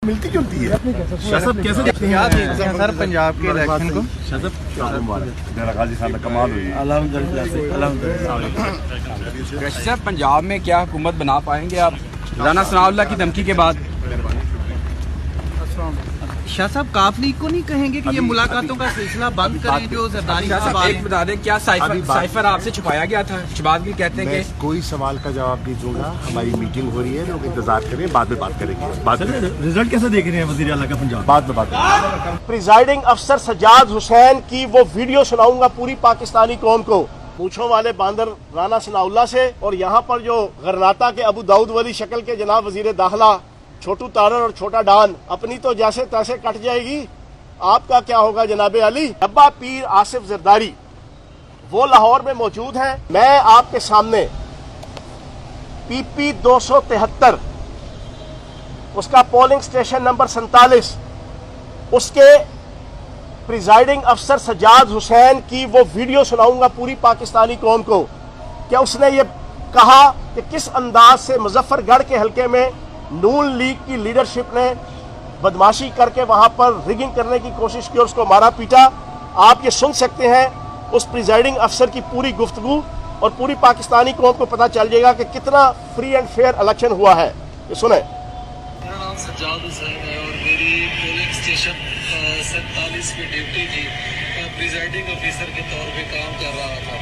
ملتی جلتی ہے. کیسے دیکھتے ہیں سر پنجاب کے الیکشن کو؟ میرا غازی صاحب کا کمال ہوئی. صاحب پنجاب میں کیا حکومت بنا پائیں گے آپ رانا ثناء اللہ کی دھمکی کے بعد؟ شاہ صاحب کاف لیگ کو نہیں کہیں گے کہ یہ ملاقاتوں کا سلسلہ بند کریں جو زرداری کا سوال ایک بتا دیں کیا سائفر آپ سے چھپایا گیا تھا؟ شہباز بھی کہتے ہیں کہ کوئی سوال کا جواب نہیں دوں گا. ہماری میٹنگ ہو رہی ہے, لوگ انتظار کریں, بعد میں بات کریں گے. رزلٹ کیسے دیکھ رہے ہیں وزیر اعلیٰ کا پنجاب؟ بعد میں بات کریں گے. پریزائڈنگ افسر سجاد حسین کی وہ ویڈیو سناؤں گا پوری پاکستانی قوم کو, پوچھوں والے باندر رانا ثناء اللہ سے, اور یہاں پر جو غرناطہ کے ابو داؤد والی شکل کے جناب وزیر داخلہ چھوٹو تارڑ اور چھوٹا ڈان, اپنی تو جیسے تیسے کٹ جائے گی, آپ کا کیا ہوگا جناب علی. ڈبہ پیر آصف زرداری وہ لاہور میں موجود ہیں. میں آپ کے سامنے پی پی 273 اس کا پولنگ سٹیشن نمبر 47 اس کے پریزائڈنگ افسر سجاد حسین کی وہ ویڈیو سناؤں گا پوری پاکستانی قوم کو کہ اس نے یہ کہا کہ کس انداز سے مظفر گڑھ کے حلقے میں نون لیگ کی لیڈرشپ نے بدماشی کر کے وہاں پر ریگنگ کرنے کی کوشش کی اور اس کو مارا پیٹا. آپ یہ سن سکتے ہیں اس پریزائڈنگ افسر کی پوری گفتگو, اور پوری پاکستانی قوم کو پتہ چل جائے گا کہ کتنا فری اینڈ فیئر الیکشن ہوا ہے. یہ سنیں. میرا نام سجاد حسین ہے اور میری پولنگ اسٹیشن 47 کی ڈیوٹی تھی. میں پریزائڈنگ آفیسر کے طور پہ کام کر رہا تھا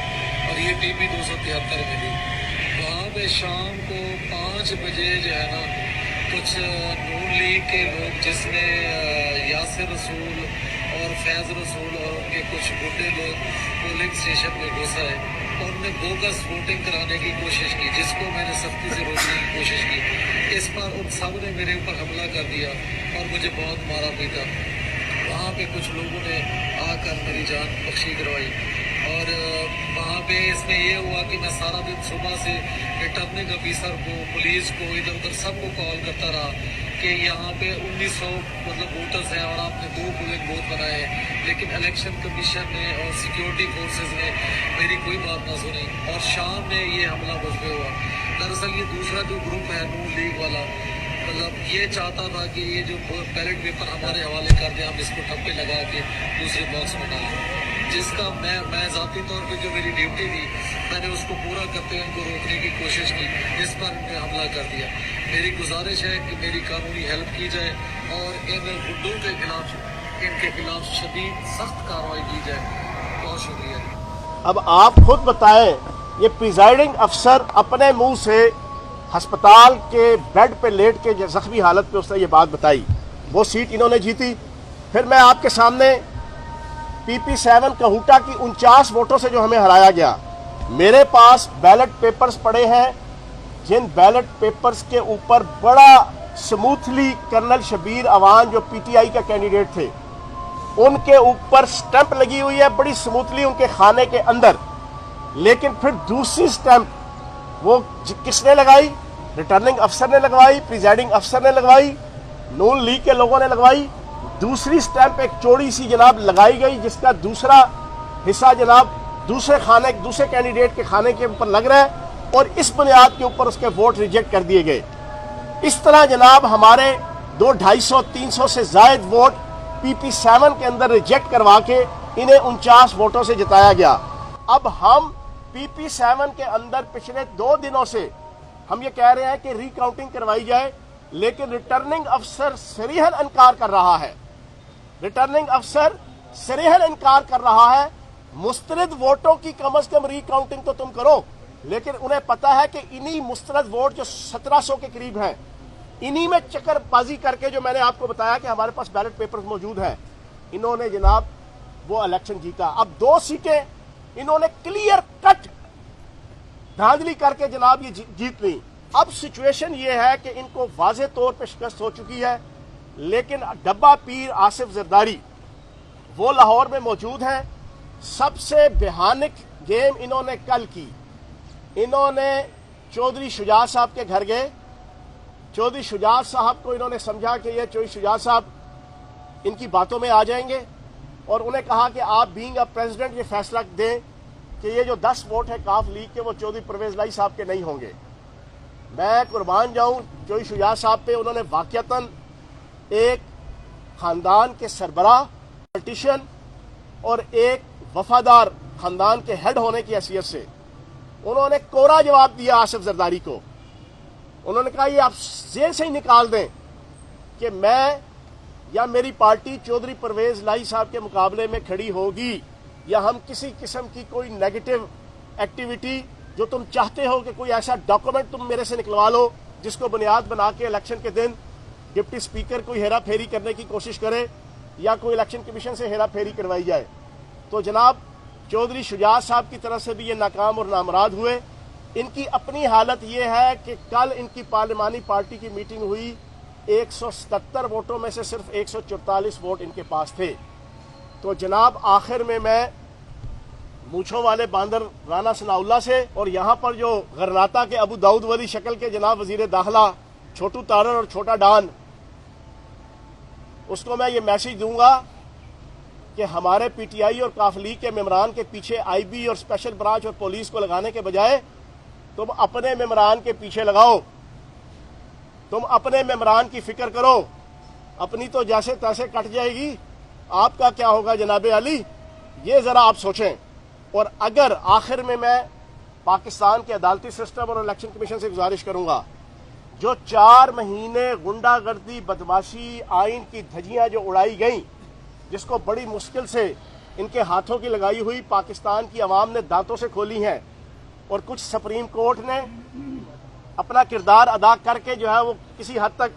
اور یہ پی پی 273 میں تھی. وہاں پہ شام کو 5 بجے جو ہے نا کچھ نون لیگ کے لوگ جس میں یاسر رسول اور فیض رسول اور ان کے کچھ بڈھے لوگ پولنگ اسٹیشن میں گھس آئے اور انہوں نے بوگس ووٹنگ کرانے کی کوشش کی, جس کو میں نے سختی سے روکنے کی کوشش کی. اس پر ان سب نے میرے اوپر حملہ کر دیا اور مجھے بہت مارا پیٹا. وہاں پہ کچھ لوگوں نے آ کر میری جان بخشی کروائی اور وہاں پہ اس میں یہ ہوا کہ میں سارا دن صبح سے ریٹرننگ آفیسر کو, پولیس کو, ادھر ادھر سب کو کال کرتا رہا کہ یہاں پہ 1900 ووٹرز ہیں اور آپ نے 2 پولنگ بوتھ بنائے ہیں, لیکن الیکشن کمیشن نے اور سیکیورٹی فورسز نے میری کوئی بات نہ سنی اور شام میں یہ حملہ مجھ پہ ہوا. دراصل یہ دوسرا جو گروپ ہے نون لیگ والا, مطلب یہ چاہتا تھا کہ یہ جو بیلٹ پیپر ہمارے حوالے کر دیں, ہم اس کو ٹھپے لگا کے دوسرے باکس میں ڈالیں, جس کا میں ذاتی طور پہ جو میری ڈیوٹی تھی میں نے اس کو پورا کرتے ہوئے ان کو روکنے کی کوشش کی, اس پر ان نے حملہ کر دیا. میری گزارش ہے کہ میری قانونی ہیلپ کی جائے اور ان گڈوں کے خلاف, ان کے خلاف شدید سخت کارروائی کی جائے. بہت شکریہ. اب آپ خود بتائیں, یہ پریزائڈنگ افسر اپنے منہ سے ہسپتال کے بیڈ پہ لیٹ کے زخمی حالت پہ اس نے یہ بات بتائی. وہ سیٹ انہوں نے جیتی. پھر میں آپ کے سامنے پی پی 7 کہوٹا کی 49 ووٹوں سے جو ہمیں ہرایا گیا, میرے پاس بیلٹ پیپرز پڑے ہیں جن بیلٹ پیپرز کے اوپر بڑا سموتھلی کرنل شبیر اوان جو پی ٹی آئی کا کینڈیڈیٹ تھے ان کے اوپر سٹیمپ لگی ہوئی ہے بڑی سموتھلی ان کے خانے کے اندر, لیکن پھر دوسری سٹیمپ وہ کس نے لگائی؟ ریٹرننگ افسر نے لگوائی, پریزائڈنگ افسر نے لگوائی, نون لیگ کے لوگوں نے لگوائی. دوسری سٹیمپ ایک چوڑی سی جناب لگائی گئی جس کا دوسرا حصہ جناب دوسرے کینڈیڈیٹ کے کھانے کے اوپر لگ رہا ہے, اور اس بنیاد کے اوپر اس کے ووٹ ریجیکٹ کر دیے گئے. اس طرح جناب ہمارے 200-250-300 سے زائد ووٹ پی پی 7 کے اندر ریجیکٹ کروا کے انہیں 49 ووٹوں سے جتایا گیا. اب ہم پی پی 7 کے اندر پچھلے 2 دنوں سے ہم یہ کہہ رہے ہیں کہ ری کاؤنٹنگ کروائی جائے, لیکن ریٹرننگ افسر صریحاً انکار کر رہا ہے. ریٹرننگ افسر صریحاً انکار کر رہا ہے. مسترد ووٹوں کی کم از کم ری کاؤنٹنگ تو تم کرو, لیکن انہیں پتا ہے کہ انہی مسترد ووٹ جو 1700 کے قریب ہیں, انہی میں چکر بازی کر کے جو میں نے آپ کو بتایا کہ ہمارے پاس بیلٹ پیپرز موجود ہیں, انہوں نے جناب وہ الیکشن جیتا. اب 2 سیٹیں انہوں نے کلیئر کٹ دھاندلی کر کے جناب یہ جیت لی. اب سچویشن یہ ہے کہ ان کو واضح طور پہ شکست ہو چکی ہے, لیکن ڈبہ پیر آصف زرداری وہ لاہور میں موجود ہیں. سب سے بھیانک گیم انہوں نے کل کی. انہوں نے چودھری شجاع صاحب کے گھر گئے. چودھری شجاع صاحب کو انہوں نے سمجھا کہ یہ چودھری شجاع صاحب ان کی باتوں میں آ جائیں گے, اور انہیں کہا کہ آپ بینگ اے پریزیڈنٹ یہ فیصلہ دیں کہ یہ جو 10 ووٹ ہے کاف لیگ کے وہ چودھری پرویز لائی صاحب کے نہیں ہوں گے. میں قربان جاؤں چودھری شجاع صاحب پہ, انہوں نے واقعتاً ایک خاندان کے سربراہ پولیٹیشین اور ایک وفادار خاندان کے ہیڈ ہونے کی حیثیت سے انہوں نے کوڑا جواب دیا آصف زرداری کو. انہوں نے کہا یہ آپ ذہن سے ہی نکال دیں کہ میں یا میری پارٹی چودھری پرویز لائی صاحب کے مقابلے میں کھڑی ہوگی, یا ہم کسی قسم کی کوئی نیگیٹو ایکٹیویٹی جو تم چاہتے ہو کہ کوئی ایسا ڈاکومنٹ تم میرے سے نکلوا لو جس کو بنیاد بنا کے الیکشن کے دن ڈپٹی اسپیکر کوئی ہیرا پھیری کرنے کی کوشش کرے یا کوئی الیکشن کمیشن سے ہیرا پھیری کروائی جائے. تو جناب چودھری شجاعت صاحب کی طرف سے بھی یہ ناکام اور نامراد ہوئے. ان کی اپنی حالت یہ ہے کہ کل ان کی پارلیمانی پارٹی کی میٹنگ ہوئی, 177 ووٹوں میں سے صرف 144 ووٹ ان کے پاس تھے. تو جناب آخر میں مونچھوں والے باندر رانا ثناء اللہ سے اور یہاں پر جو غرناطہ کے ابو داؤد والی شکل کے جناب وزیر داخلہ چھوٹو تارڑ اور چھوٹا ڈان, اس کو میں یہ میسج دوں گا کہ ہمارے پی ٹی آئی اور کاف لیگ کے ممبران کے پیچھے آئی بی اور اسپیشل برانچ اور پولیس کو لگانے کے بجائے تم اپنے ممبران کے پیچھے لگاؤ, تم اپنے ممبران کی فکر کرو. اپنی تو جیسے تیسے کٹ جائے گی, آپ کا کیا ہوگا جناب علی, یہ ذرا آپ سوچیں. اور اگر آخر میں پاکستان کے عدالتی سسٹم اور الیکشن کمیشن سے گزارش کروں گا, جو 4 مہینے غنڈہ گردی بدماشی آئین کی دھجیاں جو اڑائی گئیں, جس کو بڑی مشکل سے ان کے ہاتھوں کی لگائی ہوئی پاکستان کی عوام نے دانتوں سے کھولی ہیں, اور کچھ سپریم کورٹ نے اپنا کردار ادا کر کے جو ہے وہ کسی حد تک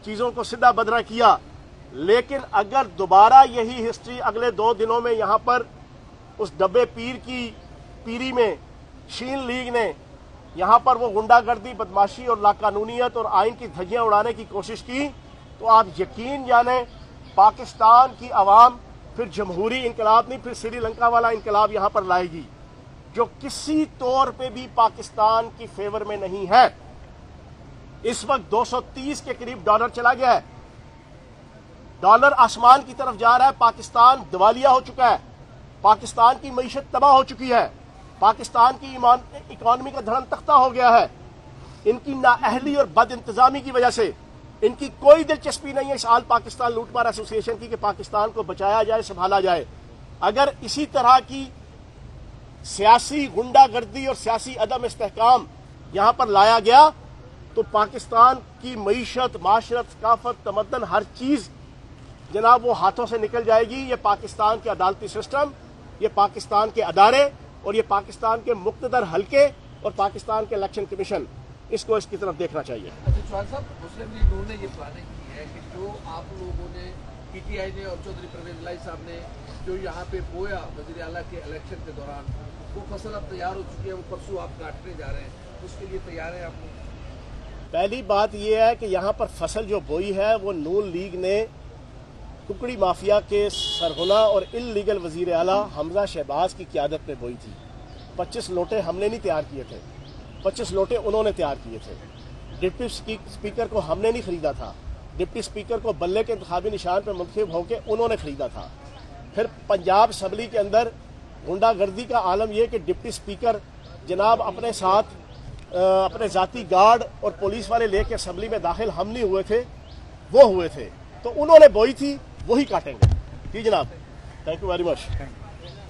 چیزوں کو سیدھا بدرہ کیا. لیکن اگر دوبارہ یہی ہسٹری اگلے 2 دنوں میں یہاں پر اس ڈبے پیر کی پیری میں شین لیگ نے یہاں پر وہ غنڈہ گردی بدماشی اور لاقانونیت اور آئین کی دھجیاں اڑانے کی کوشش کی, تو آپ یقین جانیں پاکستان کی عوام پھر جمہوری انقلاب نہیں, پھر سری لنکا والا انقلاب یہاں پر لائے گی, جو کسی طور پہ بھی پاکستان کی فیور میں نہیں ہے. اس وقت 230 کے قریب ڈالر چلا گیا ہے, ڈالر آسمان کی طرف جا رہا ہے, پاکستان دیوالیہ ہو چکا ہے, پاکستان کی معیشت تباہ ہو چکی ہے, پاکستان کی اکانومی کا دھڑم تختہ ہو گیا ہے. ان کی نااہلی اور بد انتظامی کی وجہ سے ان کی کوئی دلچسپی نہیں ہے اس آل پاکستان لوٹ مار ایسوسی ایشن کی کہ پاکستان کو بچایا جائے, سنبھالا جائے. اگر اسی طرح کی سیاسی غنڈہ گردی اور سیاسی عدم استحکام یہاں پر لایا گیا تو پاکستان کی معیشت, معاشرت, ثقافت, تمدن, ہر چیز جناب وہ ہاتھوں سے نکل جائے گی. یہ پاکستان کے عدالتی سسٹم, یہ پاکستان کے ادارے اور یہ پاکستان کے مقتدر حلقے اور پاکستان کے الیکشن کمیشن, اس کو اس کی طرف دیکھنا چاہیے. چوہان صاحب, مسلم لیگ نے یہ پلاننگ کی ہے کہ جو آپ لوگوں نے پی ٹی آئی نے اور چودھری پرویز لائی صاحب نے جو یہاں پہ بویا وزیر اعلیٰ کے الیکشن کے دوران, وہ فصل اب تیار ہو چکی ہے, وہ پرسوں آپ کاٹنے جا رہے ہیں, اس کے لیے تیار ہیں آپ لوگ؟ پہلی بات یہ ہے کہ یہاں پر فصل جو بوئی ہے وہ نون لیگ نے ککڑی مافیا کے سرغنہ اور ان لیگل وزیر اعلیٰ حمزہ شہباز کی قیادت میں بوئی تھی. 25 لوٹے ہم نے نہیں تیار کیے تھے, 25 لوٹے انہوں نے تیار کیے تھے. ڈپٹی اسپیکر کو ہم نے نہیں خریدا تھا, ڈپٹی اسپیکر کو بلے کے انتخابی نشان پر منتخب ہو کے انہوں نے خریدا تھا. پھر پنجاب اسمبلی کے اندر غنڈہ گردی کا عالم یہ کہ ڈپٹی اسپیکر جناب اپنے ساتھ اپنے ذاتی گارڈ اور پولیس والے لے کے اسمبلی میں داخل ہم نہیں ہوئے تھے, وہ ہوئے تھے. تو انہوں نے بوئی تھی, وہی کاٹیں گے. جی جناب, تھینک یو ویری مچ.